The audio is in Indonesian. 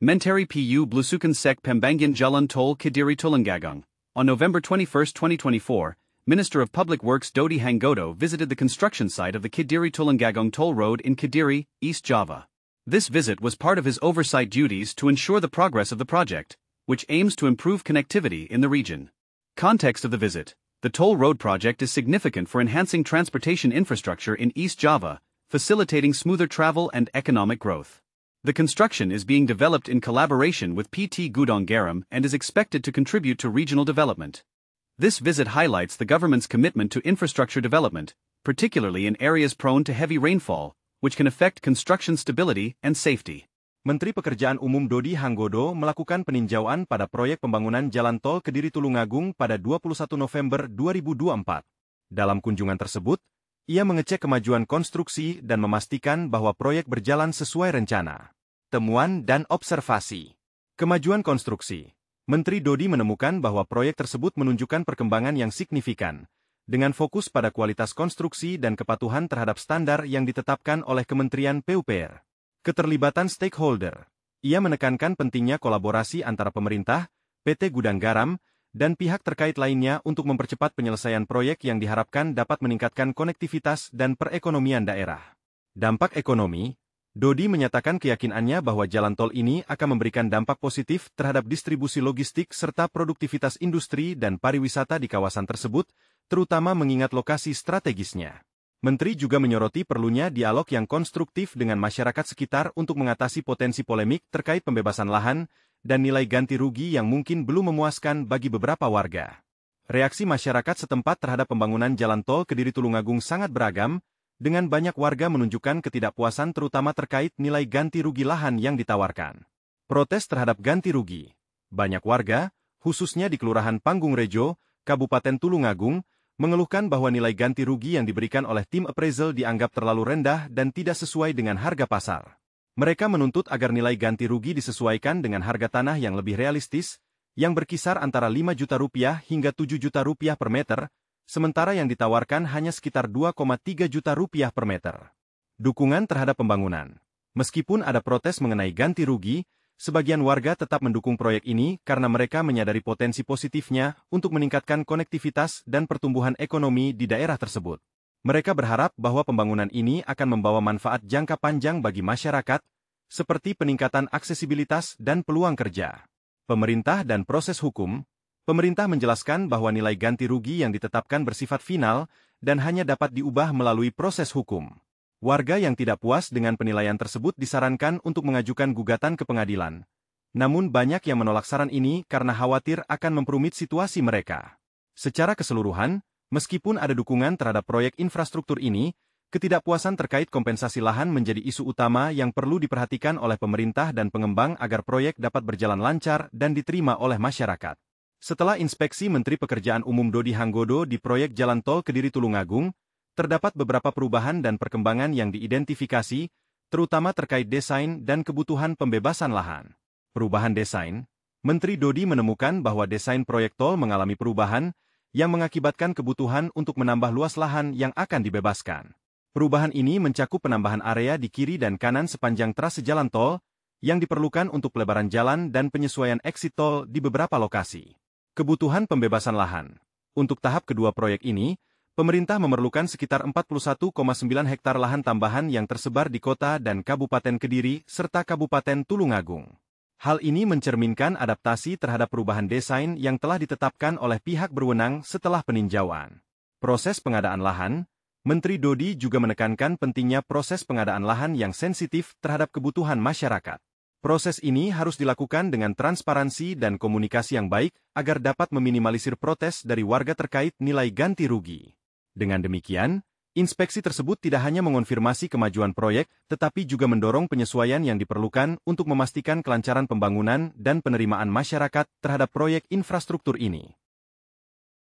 Menteri PU Blusukan Sek Pembangunan Jalan Tol Kediri Tulungagung. On November 21, 2024, Minister of Public Works Dodi Hanggodo visited the construction site of the Kediri Tulungagung toll road in Kediri, East Java. This visit was part of his oversight duties to ensure the progress of the project, which aims to improve connectivity in the region. Context of the visit: the toll road project is significant for enhancing transportation infrastructure in East Java, facilitating smoother travel and economic growth. The construction is being developed in collaboration with PT Gudang Garam and is expected to contribute to regional development. This visit highlights the government's commitment to infrastructure development, particularly in areas prone to heavy rainfall, which can affect construction stability and safety. Menteri Pekerjaan Umum Dodi Hanggodo melakukan peninjauan pada proyek pembangunan jalan tol Kediri Tulungagung pada 21 November 2024. Dalam kunjungan tersebut, ia mengecek kemajuan konstruksi dan memastikan bahwa proyek berjalan sesuai rencana. Temuan dan observasi. Kemajuan konstruksi. Menteri Dodi menemukan bahwa proyek tersebut menunjukkan perkembangan yang signifikan, dengan fokus pada kualitas konstruksi dan kepatuhan terhadap standar yang ditetapkan oleh Kementerian PUPR. Keterlibatan stakeholder. Ia menekankan pentingnya kolaborasi antara pemerintah, PT Gudang Garam, dan pihak terkait lainnya untuk mempercepat penyelesaian proyek yang diharapkan dapat meningkatkan konektivitas dan perekonomian daerah. Dampak ekonomi. Dodi menyatakan keyakinannya bahwa jalan tol ini akan memberikan dampak positif terhadap distribusi logistik serta produktivitas industri dan pariwisata di kawasan tersebut, terutama mengingat lokasi strategisnya. Menteri juga menyoroti perlunya dialog yang konstruktif dengan masyarakat sekitar untuk mengatasi potensi polemik terkait pembebasan lahan dan nilai ganti rugi yang mungkin belum memuaskan bagi beberapa warga. Reaksi masyarakat setempat terhadap pembangunan jalan tol Kediri Tulungagung sangat beragam, dengan banyak warga menunjukkan ketidakpuasan terutama terkait nilai ganti rugi lahan yang ditawarkan. Protes terhadap ganti rugi. Banyak warga, khususnya di Kelurahan Panggung Rejo, Kabupaten Tulungagung, mengeluhkan bahwa nilai ganti rugi yang diberikan oleh tim appraisal dianggap terlalu rendah dan tidak sesuai dengan harga pasar. Mereka menuntut agar nilai ganti rugi disesuaikan dengan harga tanah yang lebih realistis, yang berkisar antara Rp5 juta hingga Rp7 juta per meter, sementara yang ditawarkan hanya sekitar Rp2,3 juta per meter. Dukungan terhadap pembangunan. Meskipun ada protes mengenai ganti rugi, sebagian warga tetap mendukung proyek ini karena mereka menyadari potensi positifnya untuk meningkatkan konektivitas dan pertumbuhan ekonomi di daerah tersebut. Mereka berharap bahwa pembangunan ini akan membawa manfaat jangka panjang bagi masyarakat, seperti peningkatan aksesibilitas dan peluang kerja. Pemerintah dan proses hukum. Pemerintah menjelaskan bahwa nilai ganti rugi yang ditetapkan bersifat final dan hanya dapat diubah melalui proses hukum. Warga yang tidak puas dengan penilaian tersebut disarankan untuk mengajukan gugatan ke pengadilan. Namun banyak yang menolak saran ini karena khawatir akan memperumit situasi mereka. Secara keseluruhan, meskipun ada dukungan terhadap proyek infrastruktur ini, ketidakpuasan terkait kompensasi lahan menjadi isu utama yang perlu diperhatikan oleh pemerintah dan pengembang agar proyek dapat berjalan lancar dan diterima oleh masyarakat. Setelah inspeksi Menteri Pekerjaan Umum Dodi Hanggodo di proyek jalan tol Kediri Tulungagung, terdapat beberapa perubahan dan perkembangan yang diidentifikasi, terutama terkait desain dan kebutuhan pembebasan lahan. Perubahan desain. Menteri Dodi menemukan bahwa desain proyek tol mengalami perubahan yang mengakibatkan kebutuhan untuk menambah luas lahan yang akan dibebaskan. Perubahan ini mencakup penambahan area di kiri dan kanan sepanjang trase jalan tol, yang diperlukan untuk pelebaran jalan dan penyesuaian exit tol di beberapa lokasi. Kebutuhan pembebasan lahan. Untuk tahap kedua proyek ini, pemerintah memerlukan sekitar 41,9 hektar lahan tambahan yang tersebar di kota dan Kabupaten Kediri serta Kabupaten Tulungagung. Hal ini mencerminkan adaptasi terhadap perubahan desain yang telah ditetapkan oleh pihak berwenang setelah peninjauan. Proses pengadaan lahan. Menteri Dodi juga menekankan pentingnya proses pengadaan lahan yang sensitif terhadap kebutuhan masyarakat. Proses ini harus dilakukan dengan transparansi dan komunikasi yang baik agar dapat meminimalisir protes dari warga terkait nilai ganti rugi. Dengan demikian, inspeksi tersebut tidak hanya mengonfirmasi kemajuan proyek, tetapi juga mendorong penyesuaian yang diperlukan untuk memastikan kelancaran pembangunan dan penerimaan masyarakat terhadap proyek infrastruktur ini.